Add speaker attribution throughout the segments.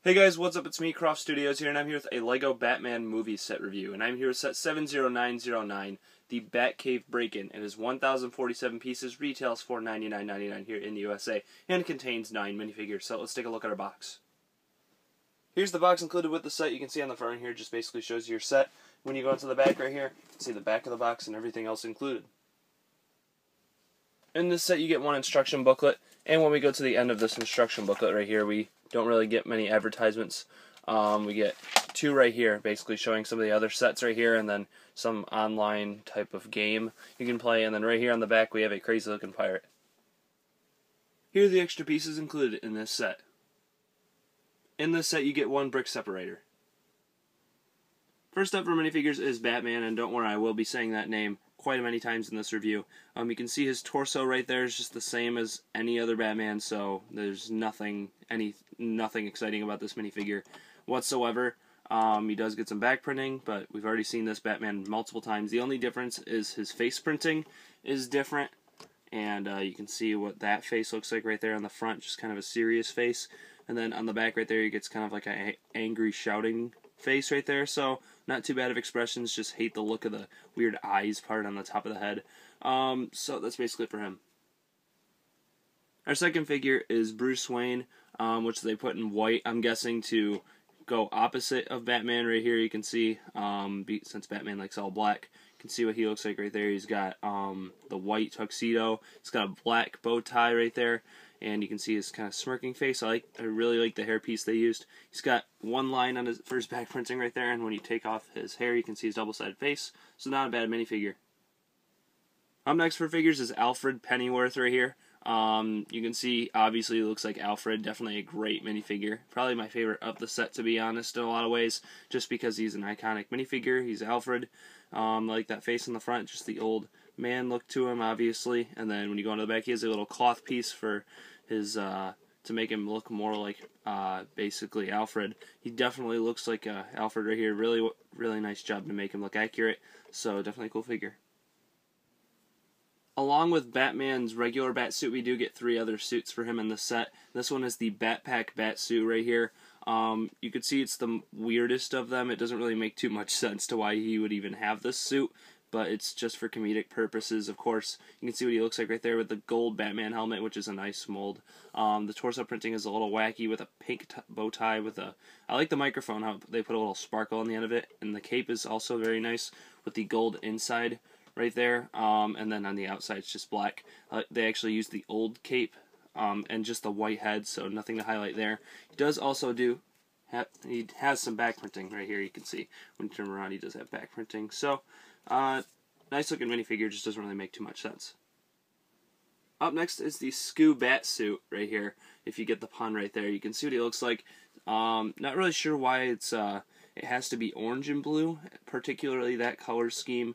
Speaker 1: Hey guys, what's up? It's me, CroffStudios here, and I'm here with a LEGO Batman movie set review. And I'm here with set 70909, the Batcave break-in. It is 1,047 pieces, retails $499.99 here in the USA, and contains 9 minifigures. So let's take a look at our box. Here's the box included with the set. You can see on the front here, just basically shows you your set. When you go into the back right here, you can see the back of the box and everything else included. In this set you get one instruction booklet, and when we go to the end of this instruction booklet right here, we don't really get many advertisements. We get 2 right here, basically showing some of the other sets right here, and then some online type of game you can play, and then right here on the back we have a crazy looking pirate. Here are the extra pieces included in this set. In this set you get 1 brick separator. First up for minifigures is Batman, and don't worry, I will be saying that name quite many times in this review. You can see his torso right there is just the same as any other Batman, so there's nothing exciting about this minifigure whatsoever. He does get some back printing, but we've already seen this Batman multiple times. The only difference is his face printing is different, and you can see what that face looks like right there on the front, just kind of a serious face, and then on the back right there he gets kind of like an angry shouting face right there, so not too bad of expressions, just hate the look of the weird eyes part on the top of the head. So that's basically it for him. Our second figure is Bruce Wayne, which they put in white, I'm guessing to go opposite of Batman right here. You can see, since Batman likes all black, you can see what he looks like right there. He's got the white tuxedo, he's got a black bow tie right there, and you can see his kind of smirking face. I really like the hairpiece they used. He's got 1 line on his first back printing right there, and when you take off his hair, you can see his double-sided face. So not a bad minifigure. Up next for figures is Alfred Pennyworth right here. You can see, obviously, he looks like Alfred. Definitely a great minifigure. Probably my favorite of the set, to be honest, in a lot of ways, just because he's an iconic minifigure. He's Alfred. I like that face in the front, just the old man look to him, obviously. And then when you go into the back, he has a little cloth piece for his to make him look more like basically Alfred. He definitely looks like Alfred right here. Really nice job to make him look accurate. So definitely a cool figure. Along with Batman's regular bat suit, we do get 3 other suits for him in the set. This one is the Batpack bat suit right here. You can see it's the weirdest of them. It doesn't really make too much sense to why he would even have this suit, but it's just for comedic purposes, of course. You can see what he looks like right there with the gold Batman helmet, which is a nice mold. The torso printing is a little wacky with a pink bow tie with a... I like the microphone, how they put a little sparkle on the end of it, and the cape is also very nice with the gold inside right there, and then on the outside it's just black. They actually use the old cape and just the white head, so nothing to highlight there. He does also he has some back printing right here. You can see when you turn around he does have back printing. So nice looking minifigure, just doesn't really make too much sense. Up next is the Scoo Bat suit right here. If you get the pun right there, you can see what he looks like. Not really sure why it has to be orange and blue, particularly that color scheme.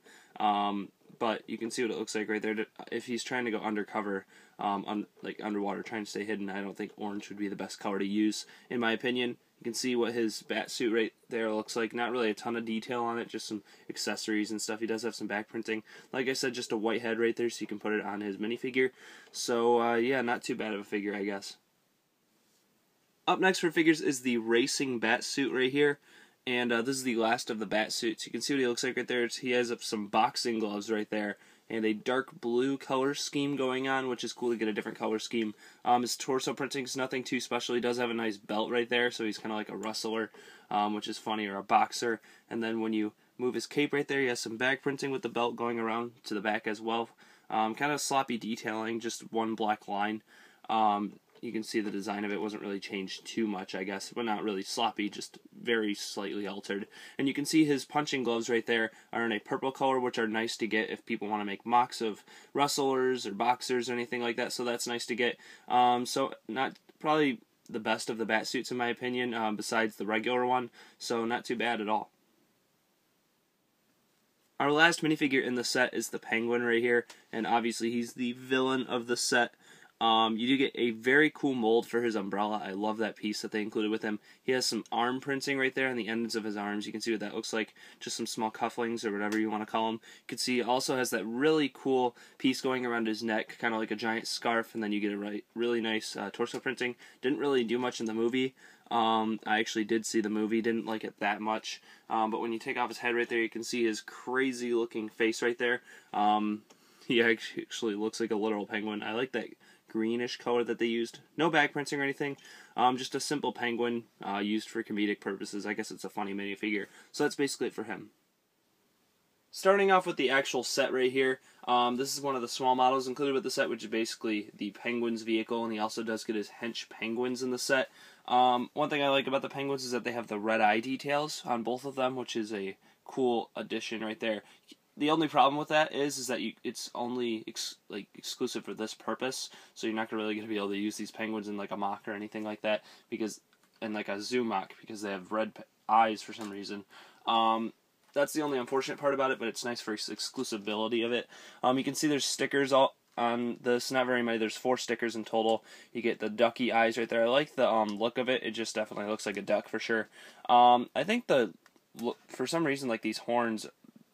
Speaker 1: But you can see what it looks like right there. If he's trying to go undercover, like underwater, trying to stay hidden, I don't think orange would be the best color to use, in my opinion. You can see what his bat suit right there looks like. Not really a ton of detail on it, just some accessories and stuff. He does have some back printing. Like I said, just a white head right there, so you can put it on his minifigure. So, yeah, not too bad of a figure, I guess. Up next for figures is the Racing Bat suit right here. And this is the last of the bat suits. You can see what he looks like right there. He has some boxing gloves right there, and a dark blue color scheme going on, which is cool to get a different color scheme. His torso printing is nothing too special. He does have a nice belt right there, so he's kind of like a wrestler, which is funny, or a boxer. And then when you move his cape right there, he has some back printing with the belt going around to the back as well. Kind of sloppy detailing, just 1 black line. You can see the design of it wasn't really changed too much, I guess, but not really sloppy, just very slightly altered. And you can see his punching gloves right there are in a purple color, which are nice to get if people want to make mocks of wrestlers or boxers or anything like that, so that's nice to get. So not probably the best of the bat suits in my opinion, besides the regular one, so not too bad at all. Our last minifigure in the set is the Penguin right here, and obviously he's the villain of the set. You do get a very cool mold for his umbrella. I love that piece that they included with him. He has some arm printing right there on the ends of his arms. You can see what that looks like. Just some small cufflinks or whatever you want to call them. You can see he also has that really cool piece going around his neck, kind of like a giant scarf, and then you get a really nice torso printing. Didn't really do much in the movie. I actually did see the movie, didn't like it that much, but when you take off his head right there, you can see his crazy looking face right there. He actually looks like a literal penguin. I like that greenish color that they used. No back printing or anything, just a simple penguin used for comedic purposes. I guess it's a funny minifigure. So that's basically it for him. Starting off with the actual set right here, this is one of the small models included with the set, which is basically the penguin's vehicle, and he also does get his hench penguins in the set. One thing I like about the penguins is that they have the red eye details on both of them, which is a cool addition right there. The only problem with that is that it's only exclusive for this purpose, so you're not really going to be able to use these penguins in like a mock or anything like that, in like a zoo mock, because they have red eyes for some reason. That's the only unfortunate part about it, but it's nice for exclusivity of it. You can see there's stickers all on this, not very many. There's 4 stickers in total. You get the ducky eyes right there. I like the look of it. It just definitely looks like a duck for sure. I think for some reason, like, these horns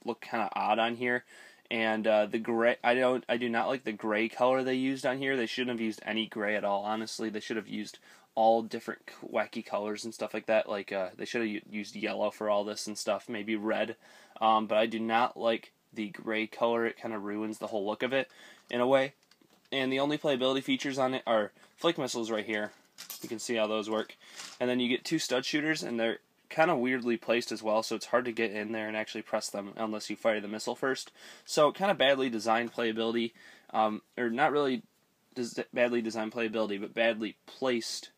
Speaker 1: look kind of odd on here, and the gray, I do not like the gray color they used on here. They shouldn't have used any gray at all, honestly. They should have used all different wacky colors and stuff like that. Like, they should have used yellow for all this and stuff, maybe red, but I do not like the gray color. It kind of ruins the whole look of it in a way. And the only playability features on it are flick missiles right here. You can see how those work. And then you get 2 stud shooters, and they're kind of weirdly placed as well, so it's hard to get in there and actually press them unless you fire the missile first. So kind of badly designed playability, or not really badly designed playability, but badly placed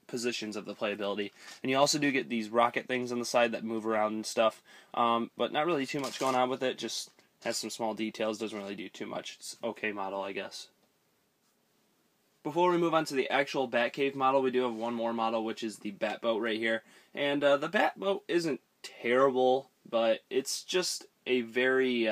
Speaker 1: positions of the playability. And you also do get these rocket things on the side that move around and stuff, but not really too much going on with it. Just has some small details, doesn't really do too much. It's okay model, I guess. Before we move on to the actual Batcave model, we do have one more model, which is the Batboat right here. And the Batboat isn't terrible, but it's just a very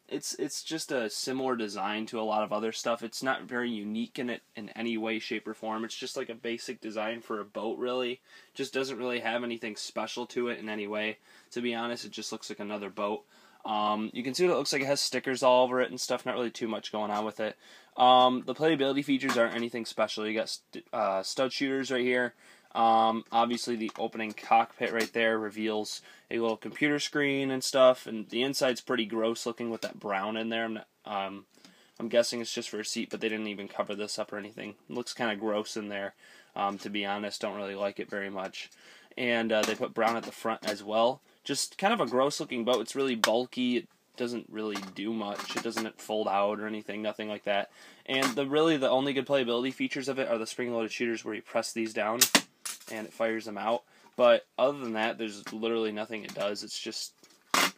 Speaker 1: it's just a similar design to a lot of other stuff. It's not very unique in any way, shape, or form. It's just like a basic design for a boat, really. Just doesn't really have anything special to it in any way. To be honest, it just looks like another boat. You can see what it looks like. It has stickers all over it and stuff. Not really too much going on with it. The playability features aren't anything special. You got stud shooters right here. Obviously, the opening cockpit right there reveals a little computer screen and stuff, and the inside's pretty gross looking with that brown in there. I'm guessing it's just for a seat, but they didn't even cover this up or anything. It looks kind of gross in there, to be honest. Don't really like it very much. And they put brown at the front as well. Just kind of a gross looking boat. It's really bulky. It doesn't really do much. It doesn't fold out or anything, nothing like that. And the only good playability features of it are the spring-loaded shooters where you press these down and it fires them out. But other than that, there's literally nothing it does. It's just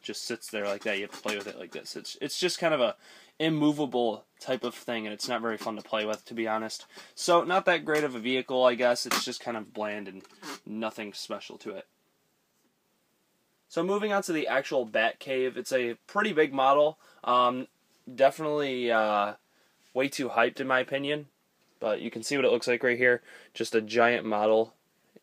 Speaker 1: sits there like that. You have to play with it like this. It's just kind of a immovable type of thing, and it's not very fun to play with, to be honest. So not that great of a vehicle, I guess. It's just kind of bland and nothing special to it. So moving on to the actual Batcave, it's a pretty big model. Definitely way too hyped in my opinion, but you can see what it looks like right here. Just a giant model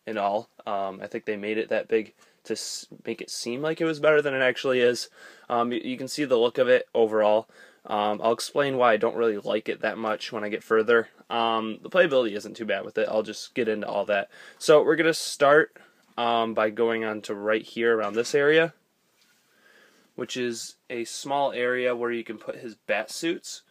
Speaker 1: and all. I think they made it that big to make it seem like it was better than it actually is. You can see the look of it overall. I'll explain why I don't really like it that much when I get further. The playability isn't too bad with it. I'll just get into all that. So we're going to start by going on to right here around this area, which is a small area where you can put his bat suits.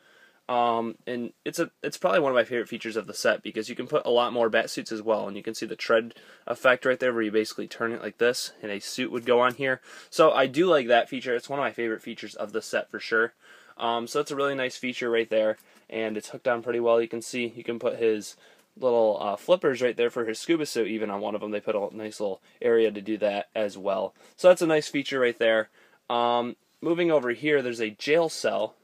Speaker 1: And it's probably one of my favorite features of the set, because you can put a lot more bat suits as well, and you can see the tread effect right there where you basically turn it like this and a suit would go on here. So I do like that feature. It's one of my favorite features of the set for sure. So it's a really nice feature right there, and it's hooked on pretty well. You can see you can put his little flippers right there for his scuba suit. Even on one of them they put a nice little area to do that as well. So that's a nice feature right there. Moving over here, there's a jail cell.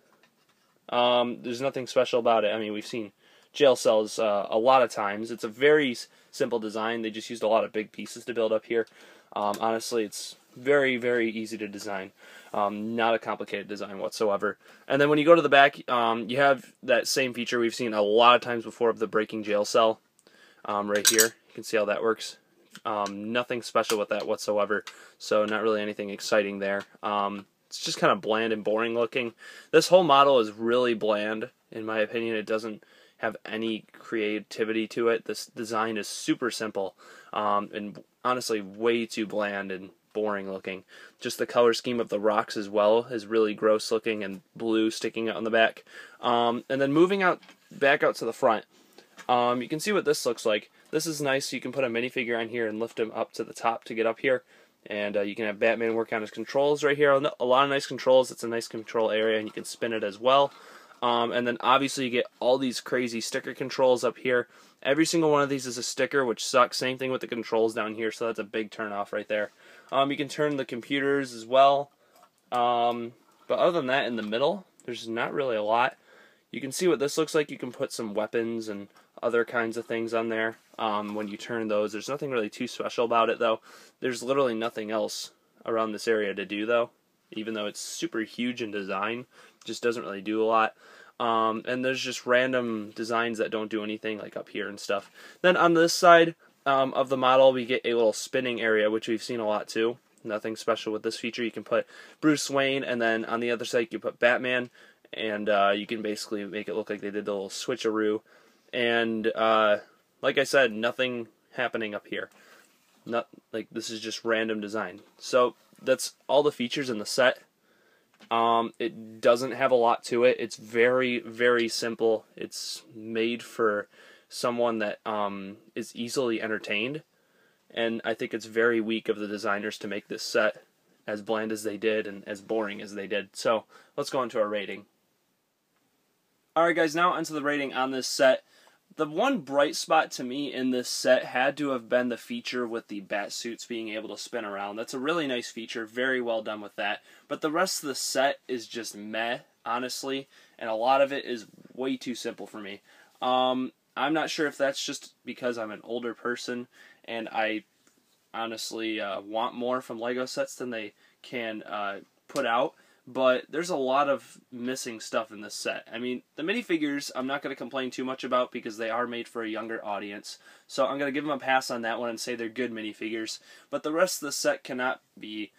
Speaker 1: There's nothing special about it. I mean, we've seen jail cells a lot of times. It's a very simple design. They just used a lot of big pieces to build up here. Honestly, it's Very, very easy to design. Not a complicated design whatsoever. And then when you go to the back, you have that same feature we've seen a lot of times before of the breaking jail cell right here. You can see how that works. Nothing special with that whatsoever, so not really anything exciting there. It's just kind of bland and boring looking. This whole model is really bland, in my opinion. It doesn't have any creativity to it. This design is super simple, and honestly way too bland and boring looking. Just the color scheme of the rocks as well is really gross looking, and blue sticking out on the back. And then moving back out to the front, you can see what this looks like. This is nice. You can put a minifigure on here and lift him up to the top to get up here. And you can have Batman work on his controls right here. A lot of nice controls. It's a nice control area, and you can spin it as well. And then obviously you get all these crazy sticker controls up here. Every single one of these is a sticker, which sucks. Same thing with the controls down here, so that's a big turn off right there. You can turn the computers as well. But other than that, in the middle, there's not really a lot. You can see what this looks like. You can put some weapons and other kinds of things on there when you turn those. There's nothing really too special about it, though. There's literally nothing else around this area to do, though. Even though it's super huge in design, just doesn't really do a lot. And there's just random designs that don't do anything, like up here and stuff. Then on this side of the model, we get a little spinning area, which we've seen a lot too. Nothing special with this feature. You can put Bruce Wayne, and then on the other side you put Batman, and you can basically make it look like they did the little switcheroo. And like I said, nothing happening up here. Not like this is just random design. So that's all the features in the set. It doesn't have a lot to it. It's very, very simple. It's made for someone that is easily entertained, and I think it's very weak of the designers to make this set as bland as they did and as boring as they did. So let's go into our rating. Alright guys, now onto the rating on this set. The one bright spot to me in this set had to have been the feature with the bat suits being able to spin around. That's a really nice feature, very well done with that. But the rest of the set is just meh, honestly, and a lot of it is way too simple for me. I'm not sure if that's just because I'm an older person and I honestly want more from LEGO sets than they can put out. But there's a lot of missing stuff in this set. I mean, the minifigures I'm not going to complain too much about because they are made for a younger audience. So I'm going to give them a pass on that one and say they're good minifigures. But the rest of the set cannot be,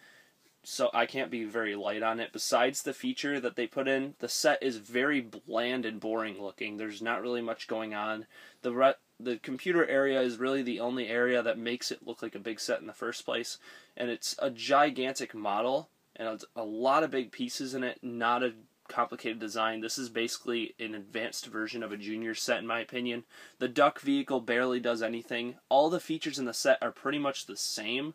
Speaker 1: so I can't be very light on it. Besides the feature that they put in, the set is very bland and boring looking. There's not really much going on. The computer area is really the only area that makes it look like a big set in the first place. And it's a gigantic model. And it's a lot of big pieces in it, not a complicated design. This is basically an advanced version of a junior set, in my opinion. The duck vehicle barely does anything. All the features in the set are pretty much the same,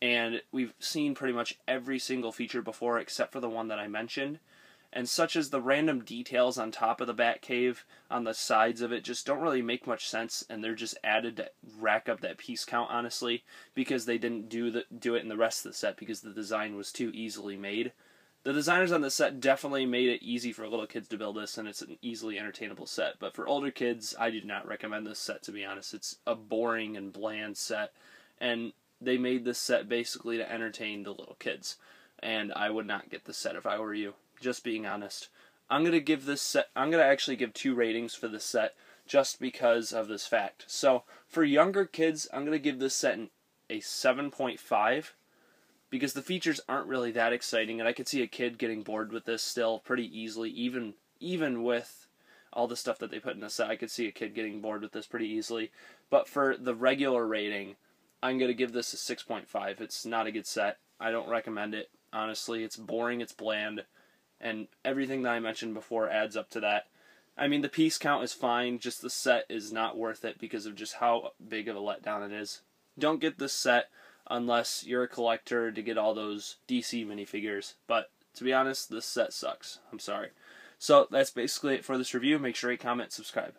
Speaker 1: and we've seen pretty much every single feature before except for the one that I mentioned. And such as the random details on top of the Batcave, on the sides of it, just don't really make much sense, and they're just added to rack up that piece count, honestly, because they didn't do it in the rest of the set because the design was too easily made. The designers on the set definitely made it easy for little kids to build this, and it's an easily entertainable set. But for older kids, I do not recommend this set, to be honest. It's a boring and bland set, and they made this set basically to entertain the little kids. And I would not get this set if I were you. Just being honest. I'm going to give this set, I'm going to actually give 2 ratings for this set just because of this fact. So, for younger kids, I'm going to give this set a 7.5 because the features aren't really that exciting, and I could see a kid getting bored with this still pretty easily, even with all the stuff that they put in the set. I could see a kid getting bored with this pretty easily. But for the regular rating, I'm going to give this a 6.5. It's not a good set. I don't recommend it. Honestly, it's boring, it's bland. And everything that I mentioned before adds up to that. I mean, the piece count is fine, just the set is not worth it because of just how big of a letdown it is. Don't get this set unless you're a collector to get all those DC minifigures. But to be honest, this set sucks. I'm sorry. So that's basically it for this review. Make sure you comment, subscribe.